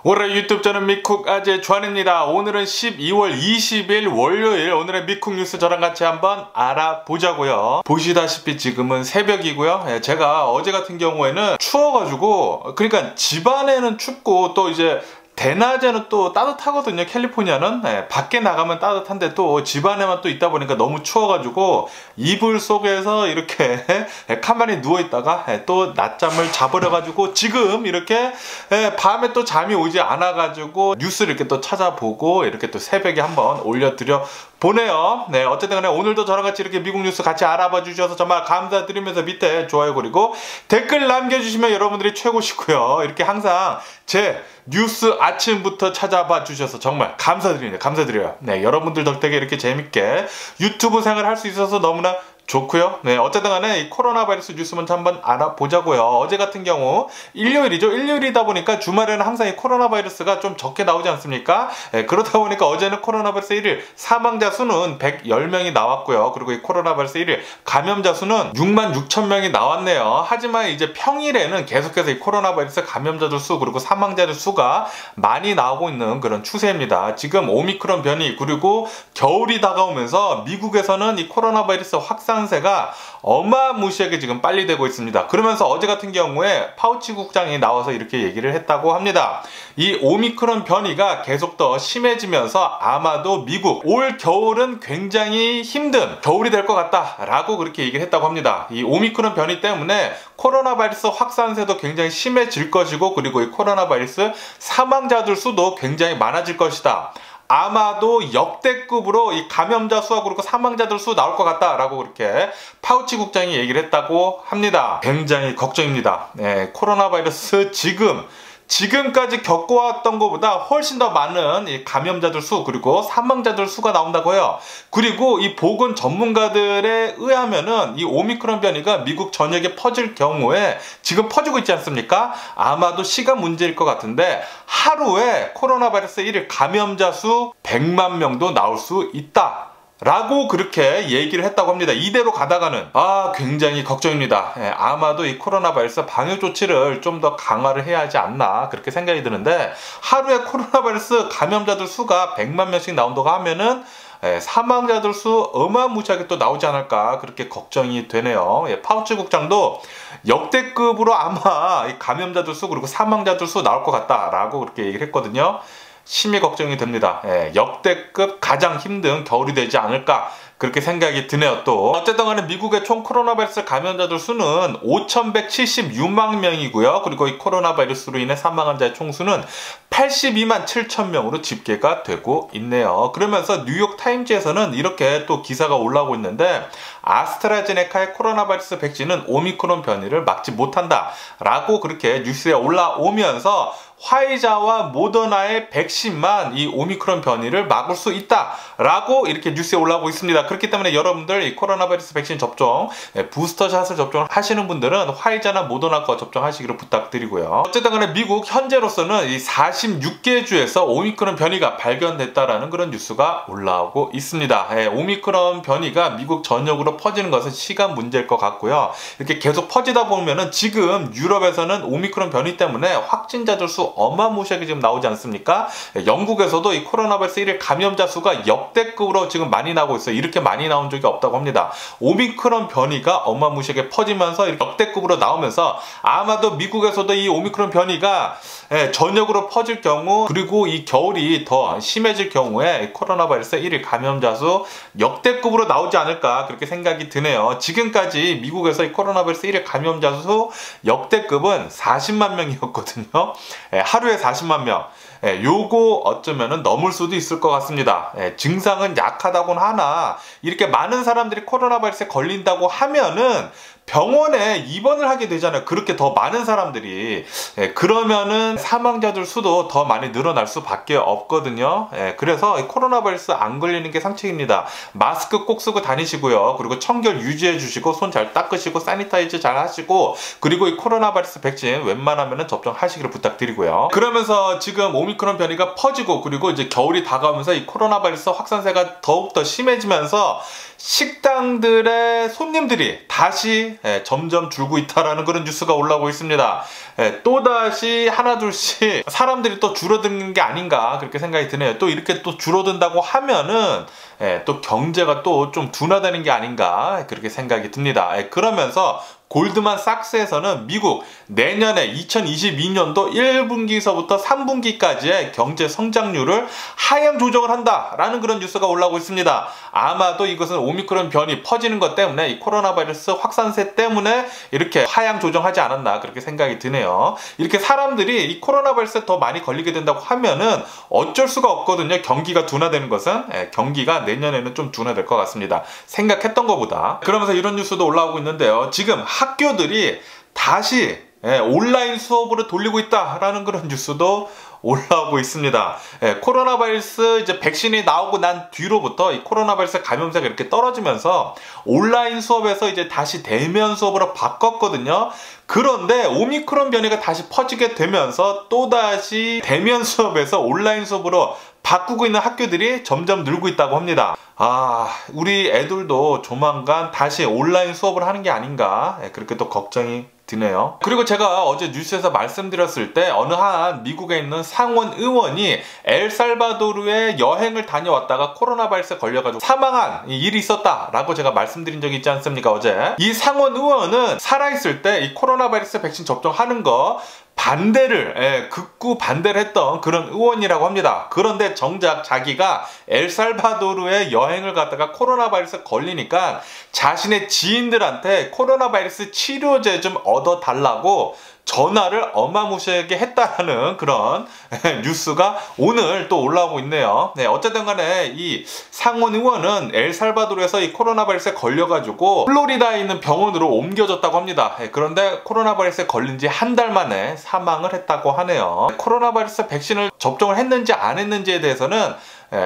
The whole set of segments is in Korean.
올해 유튜브 저는 미쿡 아재 주한입니다. 오늘은 12월 20일 월요일, 오늘의 미쿡 뉴스 저랑 같이 한번 알아보자고요. 보시다시피 지금은 새벽이고요. 제가 어제 같은 경우에는 추워가지고, 그러니까 집안에는 춥고 또 이제 대낮에는 또 따뜻하거든요. 캘리포니아는 밖에 나가면 따뜻한데 또 집안에만 또 있다 보니까 너무 추워가지고 이불 속에서 이렇게 가만히 누워있다가 또 낮잠을 자버려가지고 지금 이렇게 밤에 또 잠이 오지 않아가지고 뉴스를 이렇게 또 찾아보고 이렇게 또 새벽에 한번 올려드려 보네요. 네, 어쨌든 간에 오늘도 저랑 같이 이렇게 미국 뉴스 같이 알아봐 주셔서 정말 감사드리면서 밑에 좋아요 그리고 댓글 남겨주시면 여러분들이 최고시고요. 이렇게 항상 제 뉴스 아침부터 찾아봐 주셔서 정말 감사드립니다. 감사드려요. 네, 여러분들 덕택에 이렇게 재밌게 유튜브 생활 할 수 있어서 너무나 좋고요. 네, 어쨌든 간에 이 코로나 바이러스 뉴스 먼저 한번 알아보자고요. 어제 같은 경우 일요일이죠. 일요일이다 보니까 주말에는 항상 이 코로나 바이러스가 좀 적게 나오지 않습니까? 네, 그러다 보니까 어제는 코로나 바이러스 1일 사망자 수는 110명이 나왔고요. 그리고 이 코로나 바이러스 1일 감염자 수는 66,000명이 나왔네요. 하지만 이제 평일에는 계속해서 이 코로나 바이러스 감염자들 수 그리고 사망자들 수가 많이 나오고 있는 그런 추세입니다. 지금 오미크론 변이 그리고 겨울이 다가오면서 미국에서는 이 코로나 바이러스 확산세가 어마무시하게 지금 빨리 되고 있습니다. 그러면서 어제 같은 경우에 파우치 국장이 나와서 이렇게 얘기를 했다고 합니다. 이 오미크론 변이가 계속 더 심해지면서 아마도 미국 올 겨울은 굉장히 힘든 겨울이 될 것 같다 라고 그렇게 얘기를 했다고 합니다. 이 오미크론 변이 때문에 코로나 바이러스 확산세도 굉장히 심해질 것이고 그리고 이 코로나 바이러스 사망자들 수도 굉장히 많아질 것이다. 아마도 역대급으로 이 감염자 수와 그리고 사망자들 수 나올 것 같다라고 그렇게 파우치 국장이 얘기를 했다고 합니다. 굉장히 걱정입니다. 네, 코로나 바이러스 지금까지 겪어왔던 것보다 훨씬 더 많은 이 감염자들 수 그리고 사망자들 수가 나온다고 해요. 그리고 이 보건 전문가들에 의하면은 이 오미크론 변이가 미국 전역에 퍼질 경우에 지금 퍼지고 있지 않습니까? 아마도 시간 문제일 것 같은데 하루에 코로나 바이러스 1일 감염자 수 100만 명도 나올 수 있다. 라고 그렇게 얘기를 했다고 합니다. 이대로 가다가는 굉장히 걱정입니다. 아마도 이 코로나 바이러스 방역 조치를 좀 더 강화를 해야 하지 않나 그렇게 생각이 드는데 하루에 코로나 바이러스 감염자들 수가 100만 명씩 나온다고 하면은 사망자들 수 어마무시하게 또 나오지 않을까 그렇게 걱정이 되네요. 파우치 국장도 역대급으로 아마 이 감염자들 수 그리고 사망자들 수 나올 것 같다라고 그렇게 얘기를 했거든요. 심히 걱정이 됩니다. 역대급 가장 힘든 겨울이 되지 않을까 그렇게 생각이 드네요. 또 어쨌든 간에 미국의 총 코로나 바이러스 감염자들 수는 5,176만 명이고요. 그리고 이 코로나 바이러스로 인해 사망한 자의 총수는 82만 7천 명으로 집계가 되고 있네요. 그러면서 뉴욕 타임즈에서는 이렇게 또 기사가 올라오고 있는데 아스트라제네카의 코로나 바이러스 백신은 오미크론 변이를 막지 못한다 라고 그렇게 뉴스에 올라오면서 화이자와 모더나의 백신만 이 오미크론 변이를 막을 수 있다 라고 이렇게 뉴스에 올라오고 있습니다. 그렇기 때문에 여러분들 이 코로나 바이러스 백신 접종 부스터샷을 접종하시는 분들은 화이자나 모더나 거 접종하시기를 부탁드리고요. 어쨌든 간에 미국 현재로서는 이 46개 주에서 오미크론 변이가 발견됐다라는 그런 뉴스가 올라오고 있습니다. 오미크론 변이가 미국 전역으로 퍼지는 것은 시간 문제일 것 같고요. 이렇게 계속 퍼지다 보면은 지금 유럽에서는 오미크론 변이 때문에 확진자들 수 어마무시하게 지금 나오지 않습니까? 영국에서도 이 코로나 바이러스 1일 감염자 수가 역대급으로 지금 많이 나오고 있어요. 이렇게 많이 나온 적이 없다고 합니다. 오미크론 변이가 어마무시하게 퍼지면서 역대급으로 나오면서 아마도 미국에서도 이 오미크론 변이가 전역으로 퍼질 경우 그리고 이 겨울이 더 심해질 경우에 코로나 바이러스 1일 감염자 수 역대급으로 나오지 않을까 그렇게 생각이 드네요. 지금까지 미국에서 이 코로나 바이러스 1일 감염자 수 역대급은 40만 명이었거든요. 하루에 40만 명. 요거 어쩌면은 넘을 수도 있을 것 같습니다. 증상은 약하다고는 하나 이렇게 많은 사람들이 코로나 바이러스에 걸린다고 하면은 병원에 입원을 하게 되잖아요. 그렇게 더 많은 사람들이. 그러면은 사망자들 수도 더 많이 늘어날 수밖에 없거든요. 그래서 코로나 바이러스 안 걸리는 게 상책입니다. 마스크 꼭 쓰고 다니시고요. 그리고 청결 유지해 주시고 손 잘 닦으시고 사니타이즈 잘 하시고 그리고 이 코로나 바이러스 백신 웬만하면 접종하시기를 부탁드리고요. 그러면서 지금 오미크론 변이가 퍼지고 그리고 이제 겨울이 다가오면서 이 코로나 바이러스 확산세가 더욱더 심해지면서 식당들의 손님들이 다시 점점 줄고 있다라는 그런 뉴스가 올라오고 있습니다. 또다시 하나둘씩 사람들이 또 줄어드는 게 아닌가 그렇게 생각이 드네요. 또 이렇게 또 줄어든다고 하면은 또 경제가 또 좀 둔화되는 게 아닌가 그렇게 생각이 듭니다. 그러면서 골드만삭스에서는 미국 내년에 2022년도 1분기서부터 3분기까지의 경제 성장률을 하향 조정을 한다라는 그런 뉴스가 올라오고 있습니다. 아마도 이것은 오미크론 변이 퍼지는 것 때문에 이 코로나 바이러스 확산세 때문에 이렇게 하향 조정하지 않았나 그렇게 생각이 드네요. 이렇게 사람들이 이 코로나 바이러스에 더 많이 걸리게 된다고 하면은 어쩔 수가 없거든요. 경기가 둔화되는 것은 경기가 내년에는 좀 둔화될 것 같습니다. 생각했던 것보다. 그러면서 이런 뉴스도 올라오고 있는데요. 지금 학교들이 다시 온라인 수업으로 돌리고 있다라는 그런 뉴스도 올라오고 있습니다. 코로나 바이러스 이제 백신이 나오고 난 뒤로부터 이 코로나 바이러스 감염세가 이렇게 떨어지면서 온라인 수업에서 이제 다시 대면 수업으로 바꿨거든요. 그런데 오미크론 변이가 다시 퍼지게 되면서 또다시 대면 수업에서 온라인 수업으로 바꾸고 있는 학교들이 점점 늘고 있다고 합니다. 우리 애들도 조만간 다시 온라인 수업을 하는 게 아닌가 그렇게 또 걱정이 드네요. 그리고 제가 어제 뉴스에서 말씀드렸을 때 어느 한 미국에 있는 상원 의원이 엘살바도르에 여행을 다녀왔다가 코로나 바이러스에 걸려가지고 사망한 일이 있었다라고 제가 말씀드린 적이 있지 않습니까 어제. 이 상원 의원은 살아있을 때 이 코로나 바이러스 백신 접종하는 거 극구 반대를 했던 그런 의원이라고 합니다. 그런데 정작 자기가 엘살바도르에 여행을 갔다가 코로나 바이러스에 걸리니까 자신의 지인들한테 코로나 바이러스 치료제 좀 얻어달라고 전화를 어마무시하게 했다라는 그런 뉴스가 오늘 또 올라오고 있네요. 어쨌든 간에 이 상원 의원은 엘살바도르에서 이 코로나 바이러스에 걸려가지고 플로리다에 있는 병원으로 옮겨졌다고 합니다. 그런데 코로나 바이러스에 걸린 지 한 달 만에 사망을 했다고 하네요. 코로나 바이러스 백신을 접종을 했는지 안 했는지에 대해서는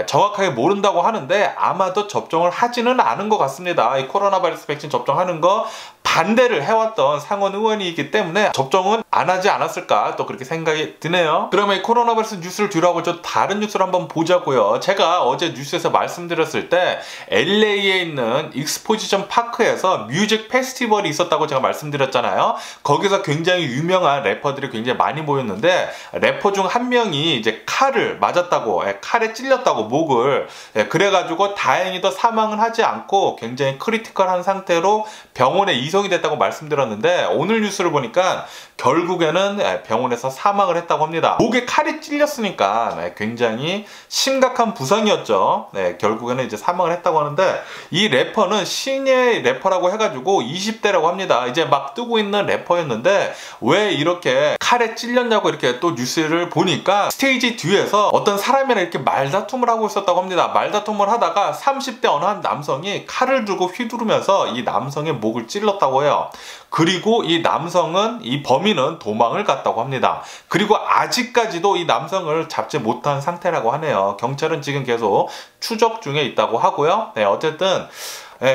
정확하게 모른다고 하는데 아마도 접종을 하지는 않은 것 같습니다. 이 코로나 바이러스 백신 접종하는 거 반대를 해왔던 상원 의원이기 때문에 접종은 안 하지 않았을까 또 그렇게 생각이 드네요. 그러면 이 코로나 바이러스 뉴스를 뒤로하고 좀 다른 뉴스를 한번 보자고요. 제가 어제 뉴스에서 말씀드렸을 때 LA에 있는 익스포지션 파크에서 뮤직 페스티벌이 있었다고 제가 말씀드렸잖아요. 거기서 굉장히 유명한 래퍼들이 굉장히 많이 모였는데 래퍼 중 한 명이 이제 칼을 맞았다고 칼에 찔렸다고 목을 그래가지고 다행히도 사망은 하지 않고 굉장히 크리티컬한 상태로 병원에 이송이 됐다고 말씀드렸는데 오늘 뉴스를 보니까 결국에는 병원에서 사망을 했다고 합니다. 목에 칼이 찔렸으니까 굉장히 심각한 부상이었죠. 결국에는 이제 사망을 했다고 하는데 이 래퍼는 신예 래퍼라고 해가지고 20대라고 합니다. 이제 막 뜨고 있는 래퍼였는데 왜 이렇게 칼에 찔렸냐고 이렇게 또 뉴스를 보니까 스테이지 뒤에서 어떤 사람이랑 이렇게 말다툼을 하고 있었다고 합니다. 말다툼을 하다가 30대 어느 한 남성이 칼을 들고 휘두르면서 이 남성의 목을 찔렀다고 해요. 그리고 이 남성은 이 범인은 도망을 갔다고 합니다. 그리고 아직까지도 이 남성을 잡지 못한 상태라고 하네요. 경찰은 지금 계속 추적 중에 있다고 하고요. 어쨌든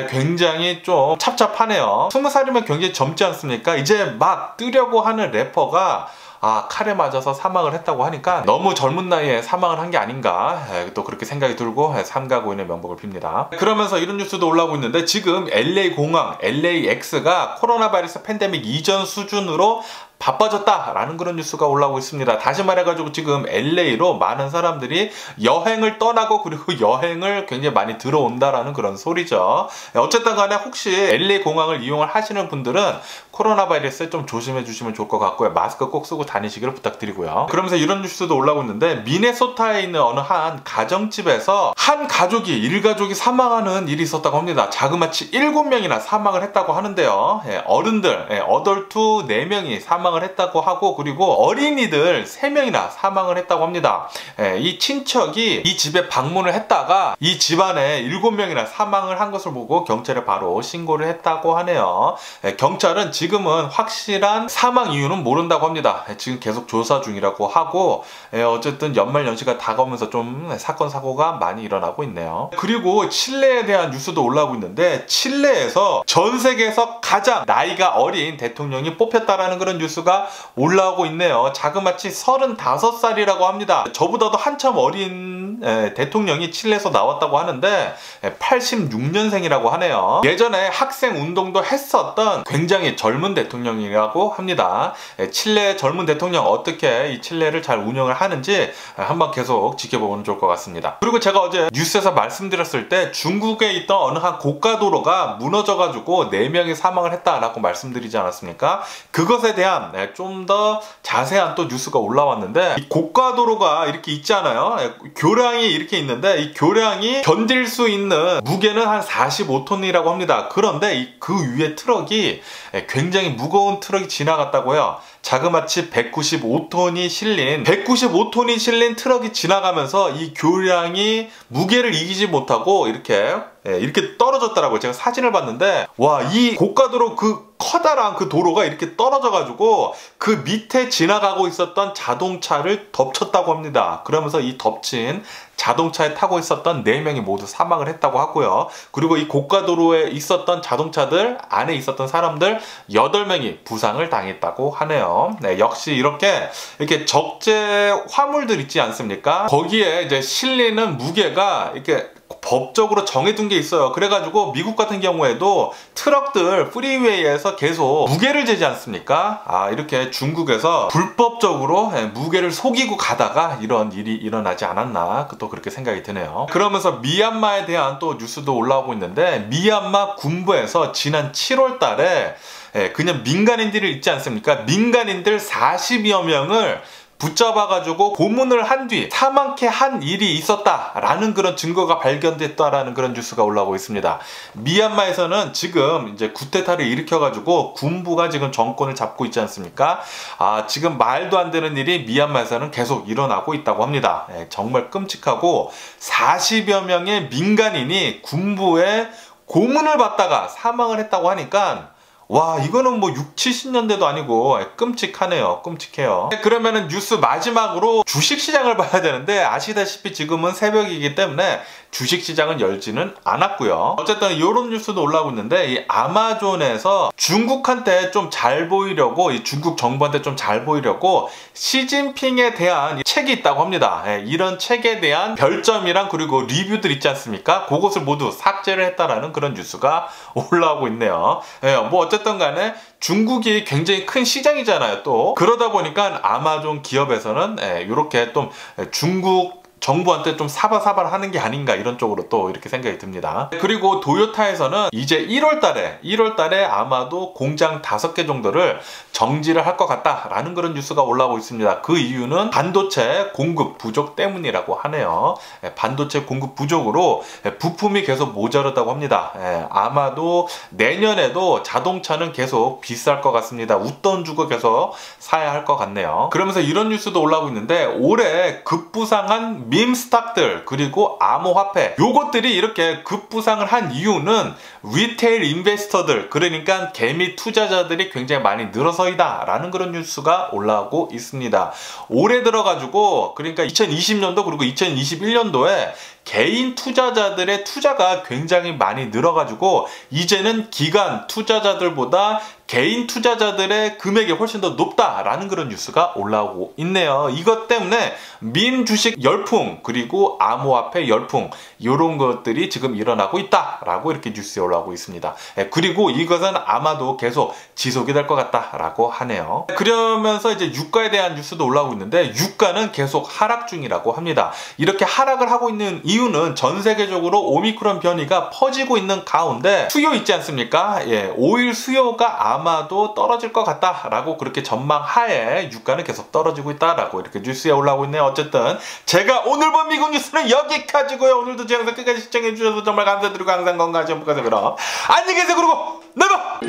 굉장히 좀 찹찹하네요. 20살이면 굉장히 젊지 않습니까? 이제 막 뜨려고 하는 래퍼가 칼에 맞아서 사망을 했다고 하니까 너무 젊은 나이에 사망을 한 게 아닌가 또 그렇게 생각이 들고 삼가 고인의 명복을 빕니다. 그러면서 이런 뉴스도 올라오고 있는데 지금 LA 공항 LAX가 코로나 바이러스 팬데믹 이전 수준으로 바빠졌다라는 그런 뉴스가 올라오고 있습니다. 다시 말해가지고 지금 LA로 많은 사람들이 여행을 떠나고 그리고 여행을 굉장히 많이 들어온다라는 그런 소리죠. 어쨌든 간에 혹시 LA 공항을 이용을 하시는 분들은 코로나 바이러스에 좀 조심해 주시면 좋을 것 같고요. 마스크 꼭 쓰고 다니시기를 부탁드리고요. 그러면서 이런 뉴스도 올라오고 있는데 미네소타에 있는 어느 한 가정집에서 한 가족이 일가족이 사망하는 일이 있었다고 합니다. 자그마치 7명이나 사망을 했다고 하는데요. 어른들 어덜트 4명이 사망을 했다고 하고 그리고 어린이들 3명이나 사망을 했다고 합니다. 이 친척이 이 집에 방문을 했다가 이 집안에 7명이나 사망을 한 것을 보고 경찰에 바로 신고를 했다고 하네요. 경찰은 지금은 확실한 사망 이유는 모른다고 합니다. 지금 계속 조사 중이라고 하고 어쨌든 연말연시가 다가오면서 좀 사건 사고가 많이 일어나고 있네요. 그리고 칠레에 대한 뉴스도 올라오고 있는데 칠레에서 전 세계에서 가장 나이가 어린 대통령이 뽑혔다라는 그런 뉴스가 올라오고 있네요. 자그마치 35살이라고 합니다. 저보다도 한참 어린 대통령이 칠레에서 나왔다고 하는데 86년생이라고 하네요. 예전에 학생 운동도 했었던 굉장히 젊은 대통령이라고 합니다. 칠레 젊은 대통령 어떻게 이 칠레를 잘 운영을 하는지 한번 계속 지켜보면 좋을 것 같습니다. 그리고 제가 어제 뉴스에서 말씀드렸을 때 중국에 있던 어느 한 고가도로가 무너져가지고 4명이 사망을 했다라고 말씀드리지 않았습니까? 그것에 대한 좀 더 자세한 또 뉴스가 올라왔는데, 이 고가도로가 이렇게 있잖아요. 교량이 이렇게 있는데 이 교량이 견딜 수 있는 무게는 한 45톤이라고 합니다. 그런데 그 위에 트럭이 굉장히 무거운 트럭이 지나갔다고요. 자그마치 195톤이 실린 트럭이 지나가면서 이 교량이 무게를 이기지 못하고 이렇게 떨어졌더라고요. 제가 사진을 봤는데, 와, 이 고가도로 커다란 그 도로가 이렇게 떨어져가지고 그 밑에 지나가고 있었던 자동차를 덮쳤다고 합니다. 그러면서 이 덮친 자동차에 타고 있었던 4명이 모두 사망을 했다고 하고요. 그리고 이 고가도로에 있었던 자동차들 안에 있었던 사람들 8명이 부상을 당했다고 하네요. 역시 이렇게 적재 화물들 있지 않습니까? 거기에 이제 실리는 무게가 이렇게 법적으로 정해둔 게 있어요. 그래가지고 미국 같은 경우에도 트럭들 프리웨이에서 계속 무게를 재지 않습니까? 이렇게 중국에서 불법적으로 무게를 속이고 가다가 이런 일이 일어나지 않았나 또 그렇게 생각이 드네요. 그러면서 미얀마에 대한 또 뉴스도 올라오고 있는데, 미얀마 군부에서 지난 7월 달에 그냥 민간인들이 있지 않습니까? 민간인들 40여 명을 붙잡아가지고 고문을 한 뒤 사망케 한 일이 있었다라는 그런 증거가 발견됐다라는 그런 뉴스가 올라오고 있습니다. 미얀마에서는 지금 이제 쿠데타를 일으켜가지고 군부가 지금 정권을 잡고 있지 않습니까? 지금 말도 안 되는 일이 미얀마에서는 계속 일어나고 있다고 합니다. 정말 끔찍하고 40여 명의 민간인이 군부의 고문을 받다가 사망을 했다고 하니까, 와, 이거는 뭐 6, 70년대도 아니고 끔찍하네요. 끔찍해요. 그러면은 뉴스 마지막으로 주식시장을 봐야 되는데, 아시다시피 지금은 새벽이기 때문에 주식시장은 열지는 않았고요. 어쨌든 이런 뉴스도 올라오고 있는데, 이 아마존에서 중국한테 좀 잘 보이려고, 이 중국 정부한테 좀 잘 보이려고 시진핑에 대한 책이 있다고 합니다. 이런 책에 대한 별점이랑 그리고 리뷰들 있지 않습니까? 그것을 모두 삭제를 했다라는 그런 뉴스가 올라오고 있네요. 뭐 어쨌든 간에 중국이 굉장히 큰 시장이잖아요. 또 그러다 보니까 아마존 기업에서는 이렇게 좀 중국 정부한테 좀 사바사바를 하는 게 아닌가, 이런 쪽으로 또 이렇게 생각이 듭니다. 그리고 도요타에서는 이제 1월달에 아마도 공장 5개 정도를 정지를 할 것 같다라는 그런 뉴스가 올라오고 있습니다. 그 이유는 반도체 공급 부족 때문이라고 하네요. 반도체 공급 부족으로 부품이 계속 모자르다고 합니다. 아마도 내년에도 자동차는 계속 비쌀 것 같습니다. 웃돈 주고 계속 사야 할 것 같네요. 그러면서 이런 뉴스도 올라오고 있는데, 올해 급부상한 밈 스탁들 그리고 암호화폐, 요것들이 이렇게 급부상을 한 이유는 리테일 인베스터들, 그러니까 개미 투자자들이 굉장히 많이 늘어서이다 라는 그런 뉴스가 올라오고 있습니다. 올해 들어가지고, 그러니까 2020년도 그리고 2021년도에 개인 투자자들의 투자가 굉장히 많이 늘어가지고 이제는 기관 투자자들보다 개인 투자자들의 금액이 훨씬 더 높다라는 그런 뉴스가 올라오고 있네요. 이것 때문에 밈 주식 열풍 그리고 암호화폐 열풍, 이런 것들이 지금 일어나고 있다라고 이렇게 뉴스에 올라오고 있습니다. 그리고 이것은 아마도 계속 지속이 될 것 같다라고 하네요. 그러면서 이제 유가에 대한 뉴스도 올라오고 있는데, 유가는 계속 하락 중이라고 합니다. 이렇게 하락을 하고 있는 이유는 전 세계적으로 오미크론 변이가 퍼지고 있는 가운데 수요 있지 않습니까? 오일 수요가 아마도 떨어질 것 같다라고 그렇게 전망하에 유가는 계속 떨어지고 있다라고 이렇게 뉴스에 올라오고 있네요. 어쨌든 제가 오늘 본 미국 뉴스는 여기까지고요. 오늘도 제 영상 끝까지 시청해주셔서 정말 감사드리고 항상 건강하시고 행복하세요. 그럼 안녕히 계세요. 그리고 나가!